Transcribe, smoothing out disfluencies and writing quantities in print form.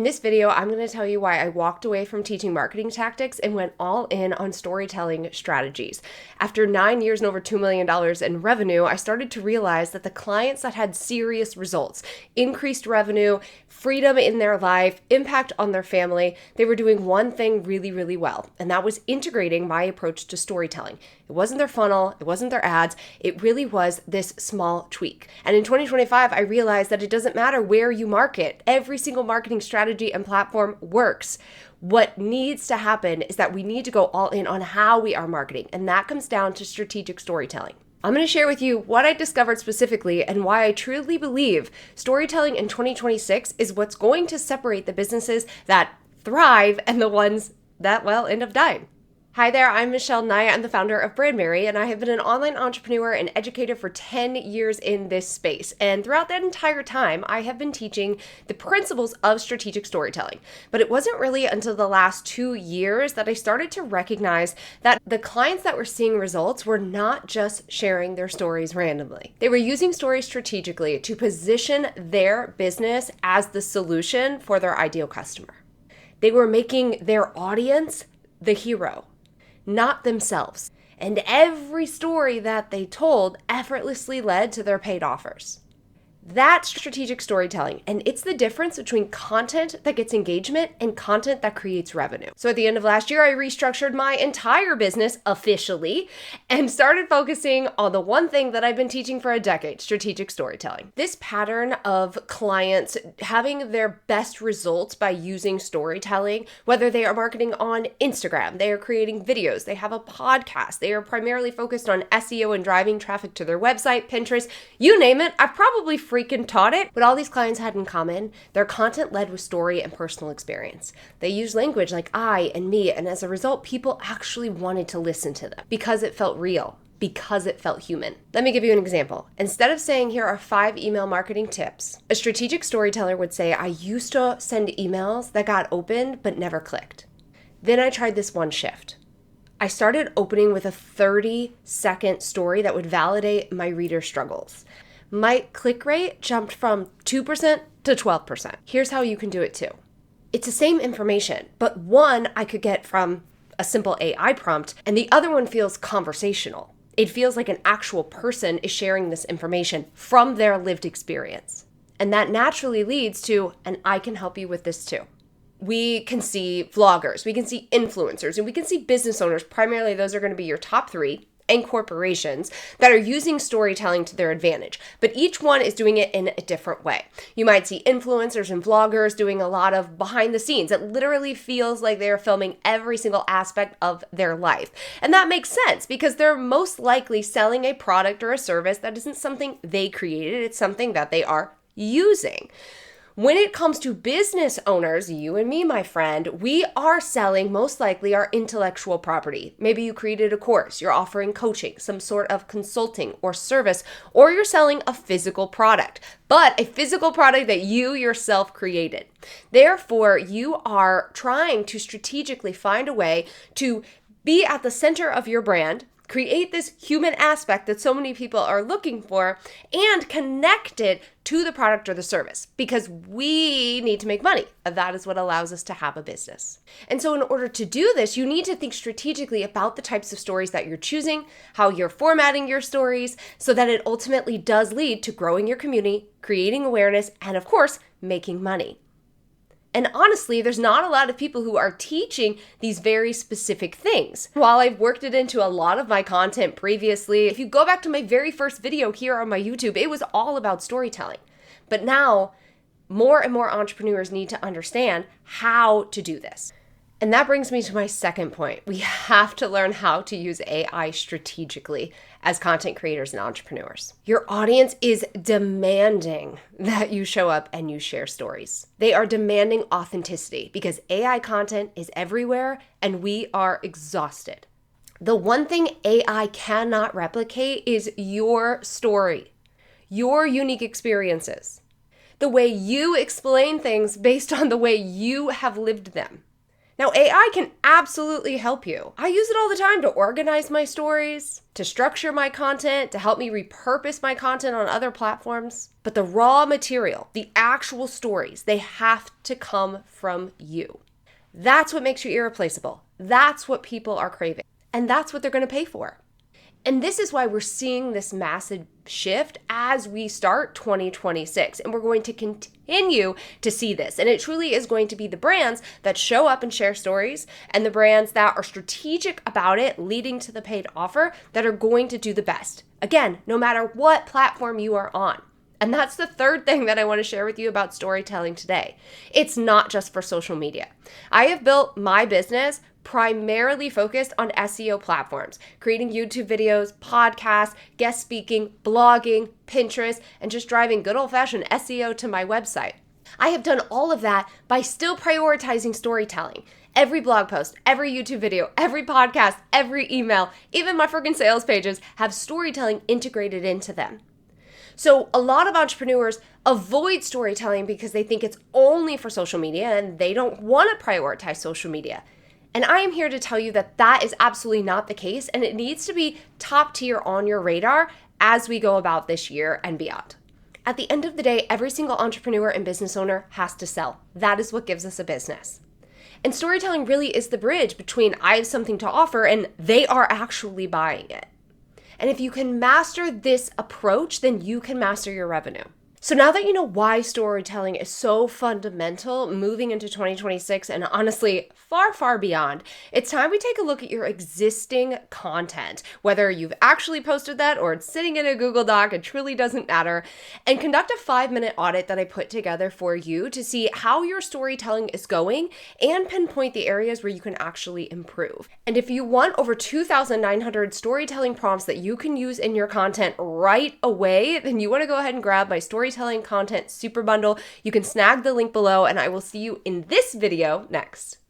In this video, I'm going to tell you why I walked away from teaching marketing tactics and went all in on storytelling strategies. After 9 years and over $2 million in revenue, I started to realize that the clients that had serious results, increased revenue, freedom in their life, impact on their family, they were doing one thing really, really well, and that was integrating my approach to storytelling. It wasn't their funnel, it wasn't their ads, it really was this small tweak. And in 2025, I realized that it doesn't matter where you market. Every single marketing strategy and platform works. What needs to happen is that we need to go all in on how we are marketing, and that comes down to strategic storytelling. I'm going to share with you what I discovered specifically and why I truly believe storytelling in 2026 is what's going to separate the businesses that thrive and the ones that, end up dying. Hi there, I'm Michelle Nye. I'm the founder of Brand Mary, and I have been an online entrepreneur and educator for 10 years in this space. And throughout that entire time, I have been teaching the principles of strategic storytelling. But it wasn't really until the last 2 years that I started to recognize that the clients that were seeing results were not just sharing their stories randomly. They were using stories strategically to position their business as the solution for their ideal customer. They were making their audience the hero, not themselves. And every story that they told effortlessly led to their paid offers. That's strategic storytelling, and it's the difference between content that gets engagement and content that creates revenue. So at the end of last year, I restructured my entire business officially and started focusing on the one thing that I've been teaching for a decade, strategic storytelling. This pattern of clients having their best results by using storytelling, whether they are marketing on Instagram, they are creating videos, they have a podcast, they are primarily focused on SEO and driving traffic to their website, Pinterest, you name it, I've probably freaking taught it. What all these clients had in common, their content led with story and personal experience. They used language like I and me, and as a result, people actually wanted to listen to them because it felt real, because it felt human. Let me give you an example. Instead of saying, here are 5 email marketing tips, a strategic storyteller would say, I used to send emails that got opened but never clicked. Then I tried this one shift. I started opening with a 30-second story that would validate my reader struggles. My click rate jumped from 2% to 12%. Here's how you can do it too. It's the same information, but one I could get from a simple AI prompt, and the other one feels conversational. It feels like an actual person is sharing this information from their lived experience. And that naturally leads to, and I can help you with this too. We can see vloggers, we can see influencers, and we can see business owners. Primarily, those are going to be your top 3. And corporations that are using storytelling to their advantage. But each one is doing it in a different way. You might see influencers and vloggers doing a lot of behind the scenes. It literally feels like they're filming every single aspect of their life. And that makes sense because they're most likely selling a product or a service that isn't something they created. It's something that they are using. When it comes to business owners, you and me, my friend, we are selling most likely our intellectual property. Maybe you created a course, you're offering coaching, some sort of consulting or service, or you're selling a physical product, but a physical product that you yourself created. Therefore, you are trying to strategically find a way to be at the center of your brand, create this human aspect that so many people are looking for, and connect it to the product or the service because we need to make money. That is what allows us to have a business. And so in order to do this, you need to think strategically about the types of stories that you're choosing, how you're formatting your stories, so that it ultimately does lead to growing your community, creating awareness, and of course, making money. And honestly, there's not a lot of people who are teaching these very specific things. While I've worked it into a lot of my content previously, if you go back to my very first video here on my YouTube, it was all about storytelling. But now, more and more entrepreneurs need to understand how to do this. And that brings me to my second point. We have to learn how to use AI strategically as content creators and entrepreneurs. Your audience is demanding that you show up and you share stories. They are demanding authenticity because AI content is everywhere and we are exhausted. The one thing AI cannot replicate is your story, your unique experiences, the way you explain things based on the way you have lived them. Now, AI can absolutely help you. I use it all the time to organize my stories, to structure my content, to help me repurpose my content on other platforms. But the raw material, the actual stories, they have to come from you. That's what makes you irreplaceable. That's what people are craving. And that's what they're going to pay for. And this is why we're seeing this massive shift as we start 2026. And we're going to continue to see this. And it truly is going to be the brands that show up and share stories and the brands that are strategic about it, leading to the paid offer, that are going to do the best. Again, no matter what platform you are on. And that's the third thing that I want to share with you about storytelling today. It's not just for social media. I have built my business primarily focused on SEO platforms, creating YouTube videos, podcasts, guest speaking, blogging, Pinterest, and just driving good old-fashioned SEO to my website. I have done all of that by still prioritizing storytelling. Every blog post, every YouTube video, every podcast, every email, even my freaking sales pages have storytelling integrated into them. So a lot of entrepreneurs avoid storytelling because they think it's only for social media and they don't want to prioritize social media. And I am here to tell you that that is absolutely not the case, and it needs to be top tier on your radar as we go about this year and beyond. At the end of the day, every single entrepreneur and business owner has to sell. That is what gives us a business. And storytelling really is the bridge between I have something to offer and they are actually buying it. And if you can master this approach, then you can master your revenue. So now that you know why storytelling is so fundamental moving into 2026 and honestly far, far beyond, it's time we take a look at your existing content, whether you've actually posted that or it's sitting in a Google Doc, it truly doesn't matter, and conduct a 5-minute audit that I put together for you to see how your storytelling is going and pinpoint the areas where you can actually improve. And if you want over 2,900 storytelling prompts that you can use in your content right away, then you want to go ahead and grab my storytelling content super bundle. You can snag the link below, and I will see you in this video next.